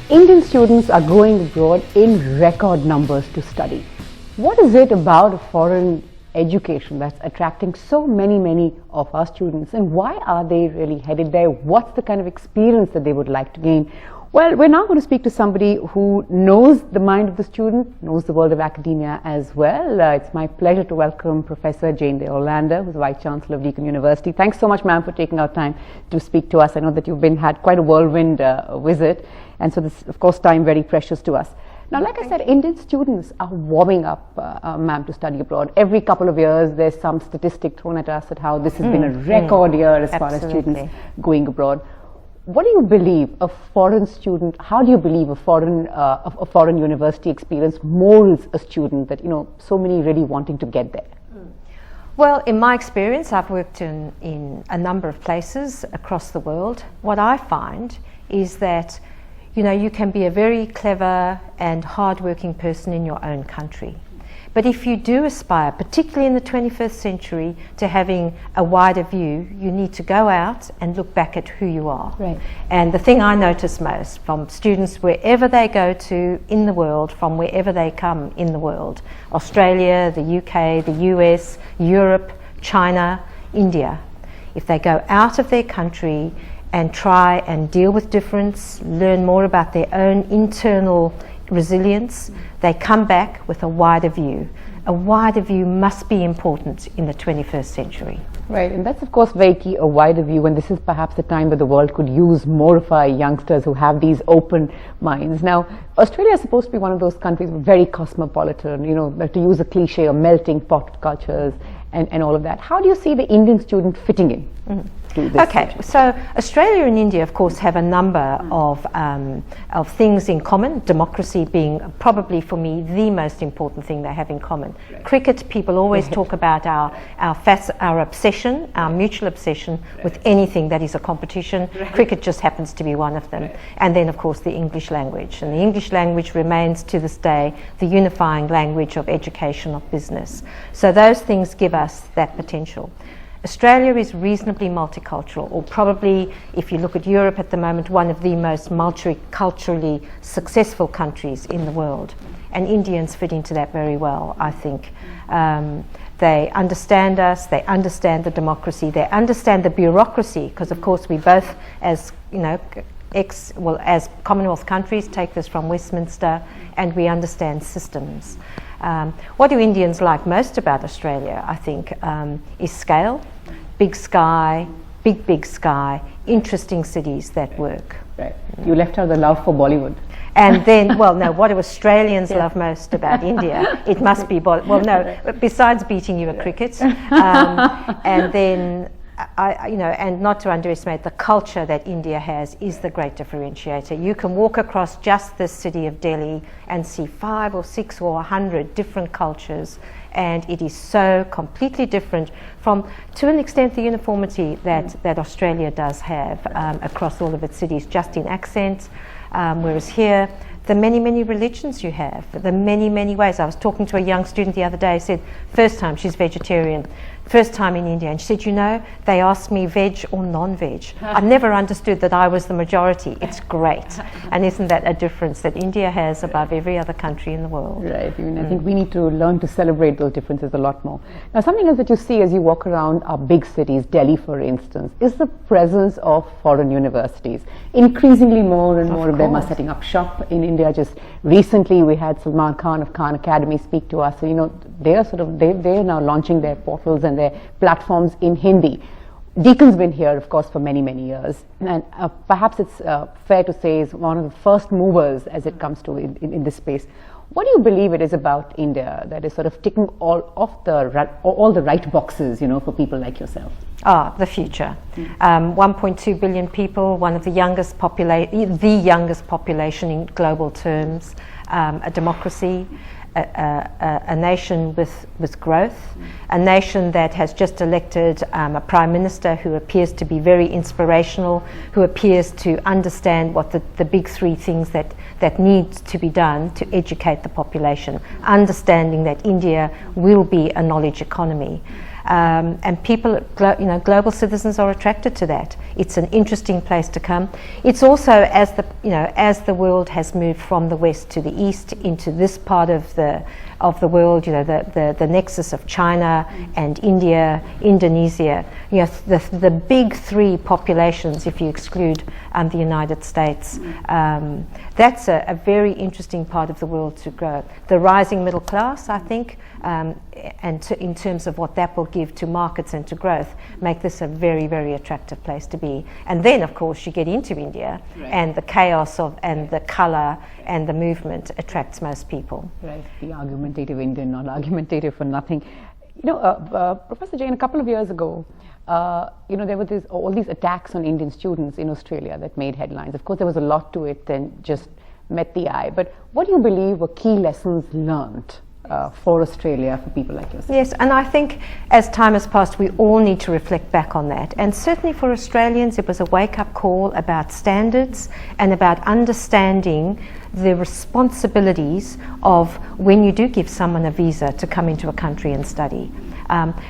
Indian students are going abroad in record numbers to study. What is it about a foreign education that's attracting so many of our students, and why are they really headed there? What's the kind of experience that they would like to gain? Well, we're now going to speak to somebody who knows the mind of the student, knows the world of academia as well. It's my pleasure to welcome Professor Jane Hollander, who's Vice-Chancellor of Deakin University. Thanks so much, ma'am, for taking our time to speak to us. I know that you've had quite a whirlwind visit, and so this, of course, time very precious to us. Now, like I said, Indian students are warming up, ma'am, to study abroad. Every couple of years, there's some statistic thrown at us at how this has been a record year as far as students going abroad. What do you believe a foreign student, how do you believe a foreign university experience molds a student that, so many really wanting to get there? Well, in my experience, I've worked in a number of places across the world. What I find is that, you can be a very clever and hard-working person in your own country. But if you do aspire, particularly in the 21st century, to having a wider view, you need to go out and look back at who you are. Right. And the thing I notice most from students wherever they go to in the world, from wherever they come in the world, Australia, the UK, the US, Europe, China, India, if they go out of their country and try and deal with difference, learn more about their own internal resilience, they come back with a wider view. A wider view must be important in the 21st century. Right, and that's of course very key, a wider view, and this is perhaps the time where the world could use more of our youngsters who have these open minds. Now, Australia is supposed to be one of those countries very cosmopolitan, to use a cliche, a melting pot of cultures and all of that. How do you see the Indian student fitting in? Okay, so Australia and India, of course, have a number of things in common, democracy being probably, for me, the most important thing they have in common. Right. Cricket, people always talk about our obsession, our mutual obsession with anything that is a competition. Right. Cricket just happens to be one of them. Right. And then, of course, the English language. And the English language remains, to this day, the unifying language of education, of business. So those things give us that potential. Australia is reasonably multicultural, or probably, if you look at Europe at the moment, one of the most multiculturally successful countries in the world. And Indians fit into that very well, I think. They understand us, they understand the democracy, they understand the bureaucracy, because of course we both, as as Commonwealth countries, take this from Westminster, and we understand systems. What do Indians like most about Australia, I think, is scale, big sky, big sky, interesting cities that work. Right. You left out the love for Bollywood. And then, what do Australians love most about India? It must be besides beating you at cricket, and then. And not to underestimate the culture that India has is the great differentiator. You can walk across just the city of Delhi and see 5 or 6 or 100 different cultures, and it is so completely different from, to an extent, the uniformity that Australia does have across all of its cities, just in accent, whereas here, the many religions you have, the many ways. I was talking to a young student the other day, said, first time she's vegetarian, first time in India, and she said, they asked me veg or non-veg. I never understood that I was the majority. It's great. And isn't that a difference that India has above every other country in the world? Right. I think we need to learn to celebrate those differences a lot more. Now, something else that you see as you walk around our big cities, Delhi for instance, is the presence of foreign universities. Increasingly more and more of them are setting up shop in India. Just recently we had Salman Khan of Khan Academy speak to us. So, they're now launching their portals and their platforms in Hindi. Deakin's been here, of course, for many years, and perhaps it's fair to say is one of the first movers as it comes to in this space. What do you believe it is about India that is sort of ticking all the right boxes, for people like yourself? The future. 1.2 billion people, one of the youngest population in global terms, a democracy, a nation with growth, a nation that has just elected a prime minister who appears to be very inspirational, who appears to understand what the big 3 things that needs to be done to educate the population, understanding that India will be a knowledge economy. and people, global citizens are attracted to that. It's an interesting place to come. It's also, as the world has moved from the west to the east into this part of the world, the nexus of China and India, Indonesia, the big three populations, if you exclude the United States. That's a very interesting part of the world to grow. The rising middle class, I think, in terms of what that will give to markets and to growth, make this a very, very attractive place to be. And then, of course, you get into India, and the chaos and the colour and the movement attracts most people. Right, the argumentative Indian, not argumentative for nothing. Professor Jain, a couple of years ago, there were all these attacks on Indian students in Australia that made headlines. Of course, there was a lot to it than just met the eye. But what do you believe were key lessons learned for Australia, for people like yourself? Yes, and I think as time has passed, we all need to reflect back on that. And certainly for Australians, it was a wake-up call about standards and about understanding the responsibilities of when you do give someone a visa to come into a country and study.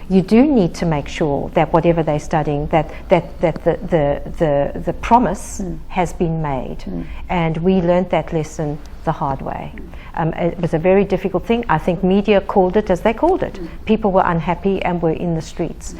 You do need to make sure that whatever they're studying, that the promise has been made. And we learnt that lesson the hard way. It was a very difficult thing. I think media called it as they called it. People were unhappy and were in the streets.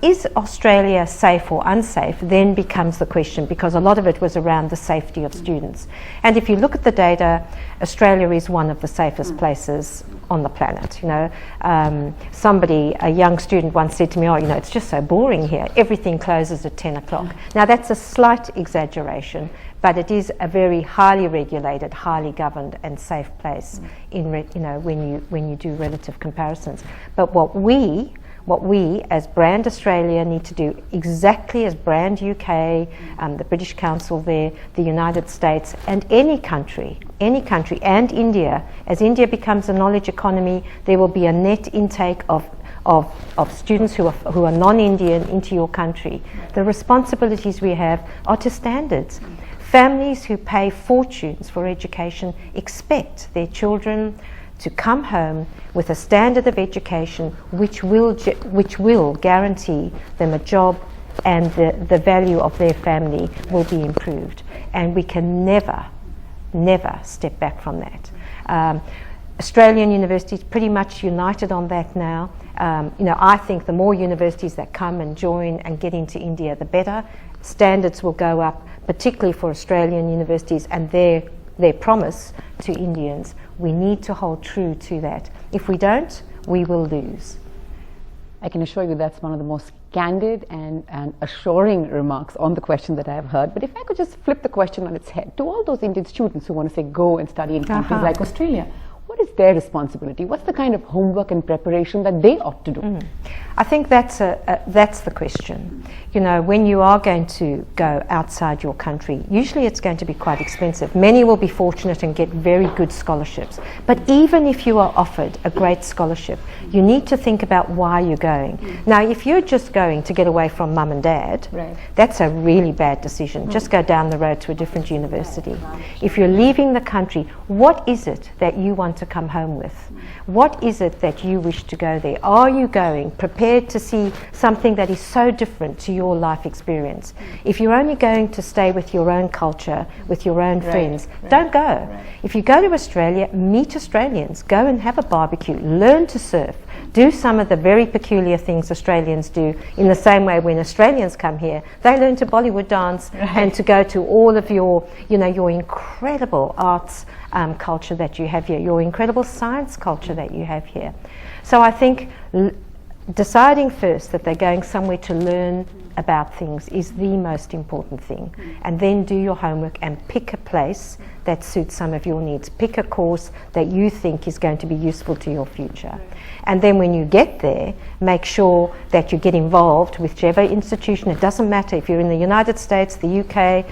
Is Australia safe or unsafe then becomes the question, because a lot of it was around the safety of students. And if you look at the data, Australia is one of the safest places on the planet. A young student once said to me, it's just so boring here. Everything closes at 10 o'clock. Now that's a slight exaggeration, but it is a very highly regulated, highly governed and safe place when you do relative comparisons. But what we as Brand Australia need to do, exactly as Brand UK, the British Council there, the United States, and any country, and India, as India becomes a knowledge economy, there will be a net intake of students who are non-Indian into your country. The responsibilities we have are to standards. Families who pay fortunes for education expect their children to come home with a standard of education which will guarantee them a job, and the value of their family will be improved. And we can never step back from that. Australian universities pretty much united on that now. I think the more universities that come and join and get into India, the better. Standards will go up, particularly for Australian universities and their promise to Indians. We need to hold true to that. If we don't, we will lose. I can assure you that's one of the most candid and assuring remarks on the question that I have heard. But if I could just flip the question on its head, to all those Indian students who want to say go and study in countries like Australia, what is their responsibility? What's the kind of homework and preparation that they ought to do? I think that's the question. When you are going to go outside your country, usually it's going to be quite expensive. Many will be fortunate and get very good scholarships. But even if you are offered a great scholarship, you need to think about why you're going. Now, if you're just going to get away from mum and dad, that's a really bad decision. Just go down the road to a different university. If you're leaving the country, what is it that you want to come home with? What is it that you wish to go there? Are you going prepared to see something that is so different to your life experience? If you're only going to stay with your own culture, with your own friends, don't go. If you go to Australia, meet Australians, go and have a barbecue, learn to surf, do some of the very peculiar things Australians do. In the same way, when Australians come here, they learn to Bollywood dance and to go to all of your incredible arts culture that you have here, your incredible science culture that you have here. So I think deciding first that they're going somewhere to learn about things is the most important thing. And then do your homework and pick a place that suits some of your needs. Pick a course that you think is going to be useful to your future. And then when you get there, make sure that you get involved with whichever institution. It doesn't matter if you're in the United States, the UK,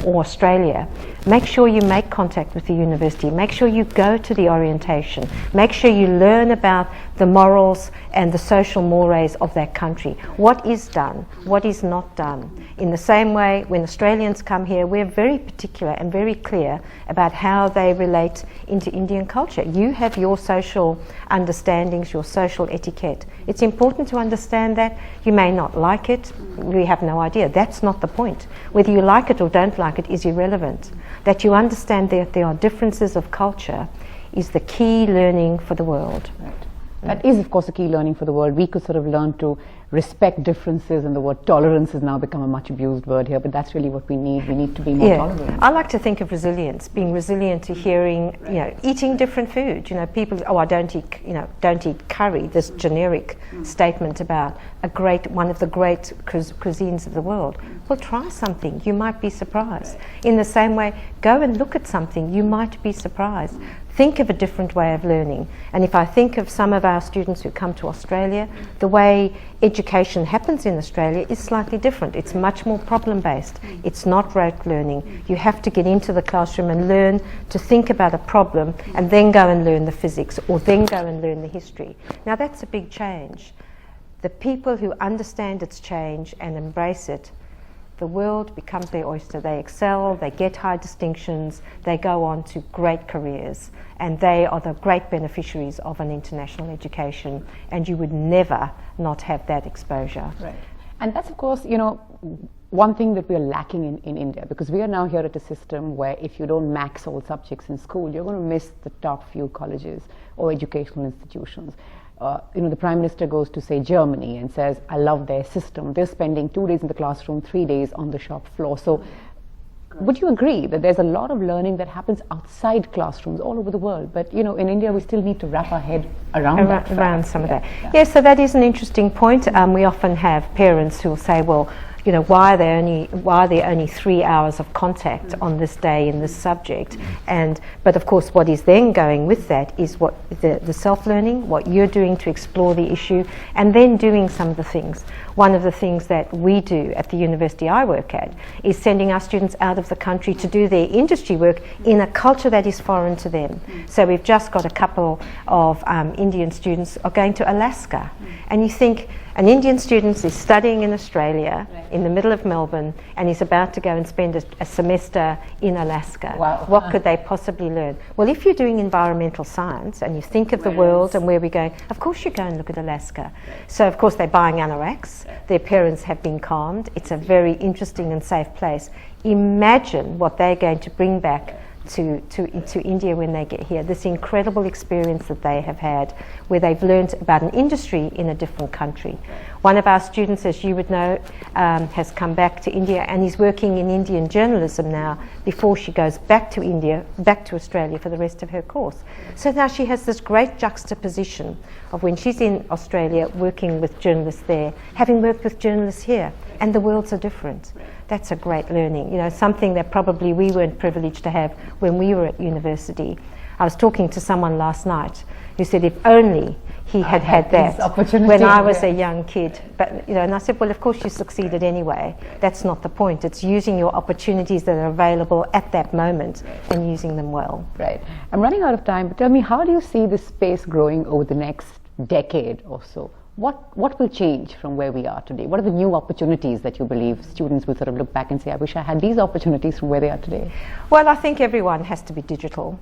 or Australia. Make sure you make contact with the university. Make sure you go to the orientation. Make sure you learn about the morals and the social social mores of that country. What is done? What is not done? In the same way, when Australians come here, we're very particular and very clear about how they relate into Indian culture. You have your social understandings, your social etiquette. It's important to understand that. You may not like it. We have no idea. That's not the point. Whether you like it or don't like it is irrelevant. That you understand that there are differences of culture is the key learning for the world. Right. That is, of course, a key learning for the world. We could sort of learn to respect differences, and the word tolerance has now become a much abused word here, but that's really what we need. We need to be more tolerant. I like to think of resilience, being resilient to hearing, eating different food. People, I don't eat curry, this generic statement about one of the great cuisines of the world. Well, try something, you might be surprised. In the same way, go and look at something, you might be surprised. Think of a different way of learning. And if I think of some of our students who come to Australia, the way education happens in Australia is slightly different. It's much more problem-based. It's not rote learning. You have to get into the classroom and learn to think about a problem and then go and learn the physics or then go and learn the history. Now that's a big change. The people who understand its change and embrace it, the world becomes their oyster. They excel, they get high distinctions, they go on to great careers, and they are the great beneficiaries of an international education, and you would never not have that exposure. Right. And that's, of course, one thing that we're lacking in India, because we are now here at a system where if you don't max all subjects in school, you're going to miss the top few colleges or educational institutions. The Prime Minister goes to, say, Germany and says, I love their system. They're spending 2 days in the classroom, 3 days on the shop floor. So would you agree that there's a lot of learning that happens outside classrooms all over the world? But, in India, we still need to wrap our head around some of that. Yeah, so that is an interesting point. We often have parents who will say, well, why are there only 3 hours of contact on this day in this subject? But of course, what is then going with that is what the self-learning, what you're doing to explore the issue, and then doing some of the things. One of the things that we do at the university I work at is sending our students out of the country to do their industry work in a culture that is foreign to them. So we've just got a couple of Indian students are going to Alaska, and you think, an Indian student is studying in Australia, in the middle of Melbourne, and he's about to go and spend a semester in Alaska. Wow. What could they possibly learn? Well, if you're doing environmental science and you think of the world and where we're going, of course you go and look at Alaska. So, of course, they're buying anoraks. Their parents have been calmed. It's a very interesting and safe place. Imagine what they're going to bring back to India when they get here, this incredible experience that they have had where they've learned about an industry in a different country. One of our students, as you would know, has come back to India and is working in Indian journalism now before she goes back to Australia for the rest of her course. So now she has this great juxtaposition of when she's in Australia working with journalists there, having worked with journalists here, and the worlds are different. That's a great learning, something that probably we weren't privileged to have when we were at university. I was talking to someone last night who said if only he had that when I was a young kid. But and I said, well, of course you succeeded anyway. That's not the point. It's using your opportunities that are available at that moment and using them well. Right. I'm running out of time, but tell me, how do you see this space growing over the next decade or so? What will change from where we are today? What are the new opportunities that you believe students will sort of look back and say, I wish I had these opportunities from where they are today? Well, I think everyone has to be digital.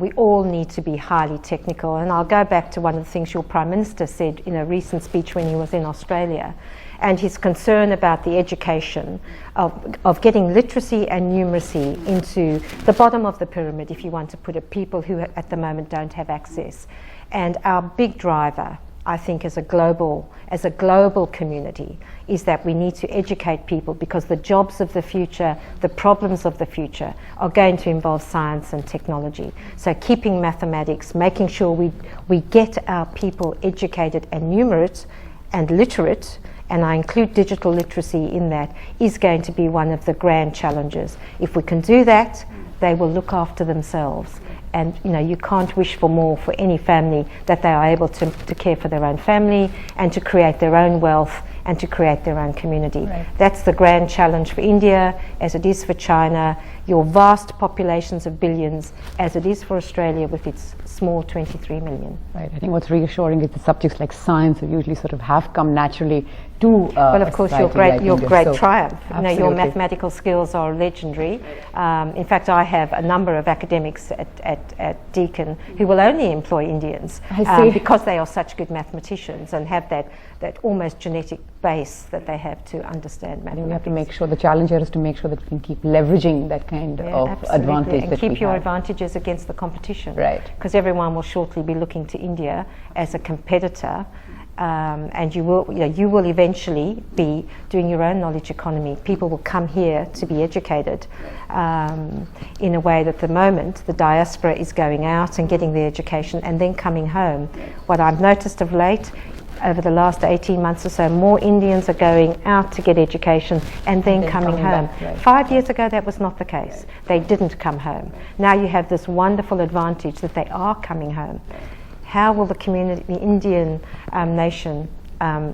We all need to be highly technical. And I'll go back to one of the things your Prime Minister said in a recent speech when he was in Australia, and his concern about the education of getting literacy and numeracy into the bottom of the pyramid, if you want to put it, people who at the moment don't have access. And our big driver, I think, as a global community, is that we need to educate people, because the jobs of the future, the problems of the future are going to involve science and technology. So keeping mathematics, making sure we get our people educated and numerate and literate, and I include digital literacy in that, is going to be one of the grand challenges. If we can do that, they will look after themselves. And you can't wish for more for any family, that they are able to care for their own family and to create their own wealth and to create their own community. Right. That's the grand challenge for India, as it is for China. your vast populations of billions as it is for Australia with its small 23 million. Right. I think what's reassuring is the subjects like science usually sort of have come naturally to well, of course, your great triumph. You know, your mathematical skills are legendary. In fact, I have a number of academics at Deakin who will only employ Indians because they are such good mathematicians and have that almost genetic base that they have to understand mathematics. And we have to make sure, the challenge here is to make sure that we can keep leveraging that kind of advantage and keep your advantages against the competition. Right. Because everyone will shortly be looking to India as a competitor. And you will eventually be doing your own knowledge economy. People will come here to be educated in a way that at the moment the diaspora is going out and getting their education and then coming home. What I've noticed of late, over the last 18 months or so, more Indians are going out to get education and then coming home. Back, right. 5 years ago that was not the case. They didn't come home. Now you have this wonderful advantage that they are coming home. How will the Indian nation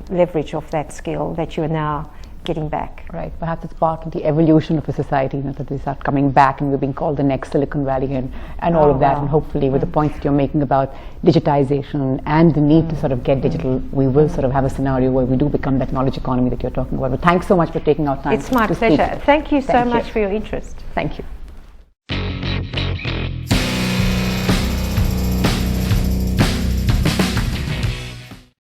leverage off that skill that you are now getting back? Right. Perhaps it's part of the evolution of a society, you know, that they start coming back and we're being called the next Silicon Valley and all of that. And hopefully with the points that you're making about digitization and the need to sort of get digital, we will sort of have a scenario where we do become that knowledge economy that you're talking about. But thanks so much for taking our time. It's my pleasure. Thank you so much for your interest. Thank you.